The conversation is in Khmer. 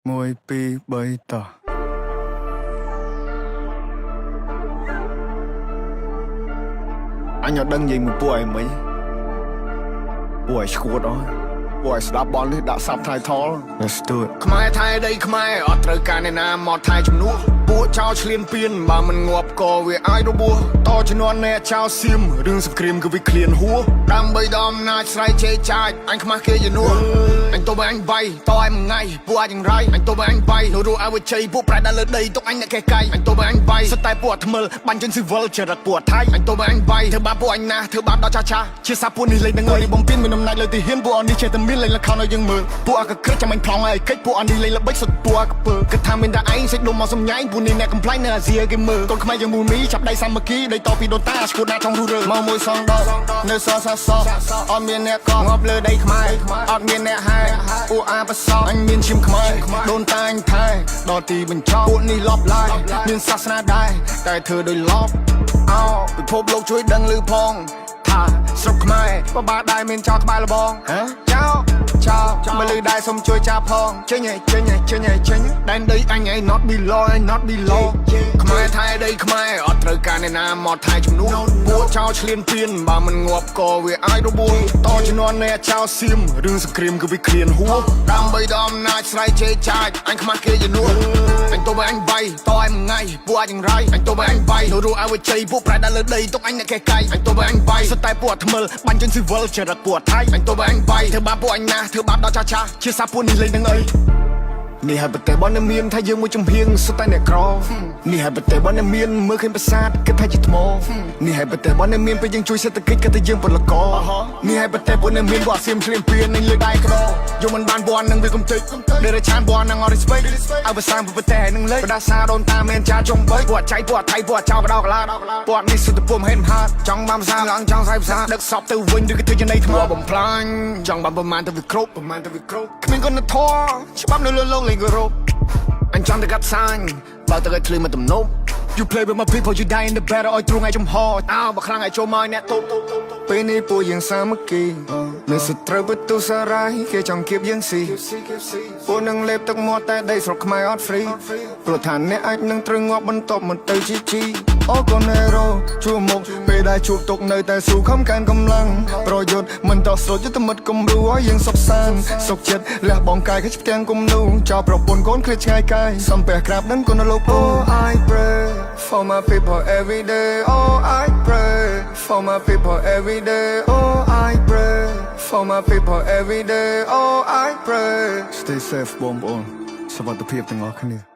Mùi pi bày tỏ anh nhớ đăng gì một buổi mấy buổi squat đó buổi đá bóng đi đã sắp thay thó let's do it ខ្មែរថៃដីខ្មែរអត់ត្រូវការអ្នកណាមកថៃជំនួសពួកចោលឆ្លៀនពៀនបើមិនងាប់ក៏វាអាចរបួសតជំនាន់អ្នកចោលសៀមរឿងសង្គ្រាមគឺវាឃ្លានហួរដើម្បីដល់អំណាចស្រ័យជេរចាចអញខ្មាស់គេយនួនអញទៅបើអញបាយតឲ្យមួយថ្ងៃពួកអាចយ៉ាងไรអញទៅបើអញបាយរੂឲ្យវាជ័យពួកប្រែដល់លើដីទុកអញអ្នកកេះកាយអញទៅបើអញបាយសិតតែពួកថ្មិលបាញ់ជើងស៊ីវិលចរិតពួកថៃអញទៅបើអញបាយធ្វើបាបពួកអញណាធ្វើបាបដល់ចាជាសាពួកនេះលេងនឹងឲ្យបំពេញមានអំណាចលើទីហ៊ានពួកអននេះចេះតែមានលេងលខោឲ្យយើងមើលពួកអកក្រឹកចាំអញប្លង់ឲ្យកិច្ចពួកអននេះលេងល្បិចសុទ្ធពួកអកពើគិតថាមានតែឯងសេចដុំមកសំញ៉ៃពួកនេះអ្នកកំ នៅអាស៊ីគេមើលកូនខ្មែរយើងមូមីចាប់ដៃសាមគ្គីដៃតពីដូនតាឈួតណាចង់រੂរើមកមួយសងដល់នៅសសសអត់មានអ្នកកងាប់លើដីខ្មែរអត់មានអ្នកហែអ៊ូអាបសអញមានឈាមខ្មែរដូនតាអញថែដល់ទីបញ្ចប់ពួកនេះលប់ឡាយមានសាសនាដែរតែធ្វើដោយលប់អោពិភពលោកជួយដឹងឮផងថាស្រុកខ្មែរបបាដែរមានចោលក្បាលលបងចោលមកលឺដែរសុំជួយចាប់ផងចេញដែនដីអញឯង not below ខ្មែរថៃដីខ្មែរអត់ត្រូវការអ្នកណាមកថៃជំនួសពួកចោលឆ្លៀនពៀនបើមិនងាប់ក៏វាអាចរបួសតជំនាន់អ្នកចោលសៀមរឿងសង្គ្រាមគឺវាឃ្លានហួរដើម្បីដល់អំណាចស្រ័យជេរចាចអញខ្មាស់គេយនួនអញទៅបើអញបាយតឲ្យមួយថ្ងៃពួកអាចយ៉ាងไรអញទៅបើអញបាយរੂឲ្យវាជ័យពួកប្រែដល់លើដីទុកអញអ្នកកេះកាយអញទៅបើអញបាយសិតតែពួកថ្មិលបាញ់ជើងស៊ីវិលចរិតពួកថៃអញទៅបើអញបាយធ្វើបាបពួកអញណាធ្វើបាបដល់ចាជាសាពួកនេះលេងនឹងអីនេះហើយប្រទេសបនមានថាយើងមួយចំហៀងសុទ្ធតែអ្នកក្រនេះហើយប្រទេសបនមានមើលឃើញប្រាសាទគិតថាជាថ្មនេះហើយប្រទេសបនមានពេលយើងជួយសេដ្ឋកិច្ចគិតថាយើងពលករនេះហើយប្រទេសបនមានវត្តសៀមឆ្លៀនពៀននឹងលើដៃក្តោយកមិនបានបននឹងវាកំតិចដែលឆានបននឹងអត់ respect ឲ្យភាសាប្រទេសនឹងលេបដាសាដូនតាមានចាចំបីពួកចៃពួកថៃពួកចោលបដោកឡាពួកនេះសុទ្ធតែពុំហេតុហាតចង់បានភាសាឡើងចង់សាយភាសាដឹកសពទៅវិញឬក៏ធ្វើចំណៃថ្មបំផ្លាញចង់បានប្រមាណទៅវាគ្រប់គ្មានគុណធម៌ច្បាប់នៅលើលោកអញចង់តែកាត់សាញ់បើទៅឲ្យឃ្លីមកទំនប់ You play with my people you die in the battle ឲ្យទ្រូងឲ្យចំហអើបើខ្លាំងឲ្យចូលមកអ្នកទប់ពេលនេះពួកយើងសាមគ្គីនៅសត្រូវបន្ទុសារាយគេចង់គៀបយើងស៊ីពួកនឹងលេបទឹកមាត់តែដីស្រុកខ្មែរអត់ free ព្រោះថាអ្នកអាចនឹងត្រូវងាប់បន្ទាប់មកទៅជីអូកូណេរ៉ូជួមុខពេលដែលជួបទុកនៅតែស៊ូខំកានកម្លាំងប្រយុទ្ធមិនតោះស្លុតយុទ្ធមិត្តគំរូឲ្យយើងសុខសាន្តសុខចិត្តលះបងកាយគេផ្ទាំងគំនូចោលប្រពន្ធកូនគ្រាឆ្ងាយកាយសំពះក្រាបនឹងគុណលោក Oh I pray for my people every day Oh I pray for my people every day Oh I pray for my people every day Oh I pray Stay safe បងប្អូនសុខភាពទាំងអស់គ្នា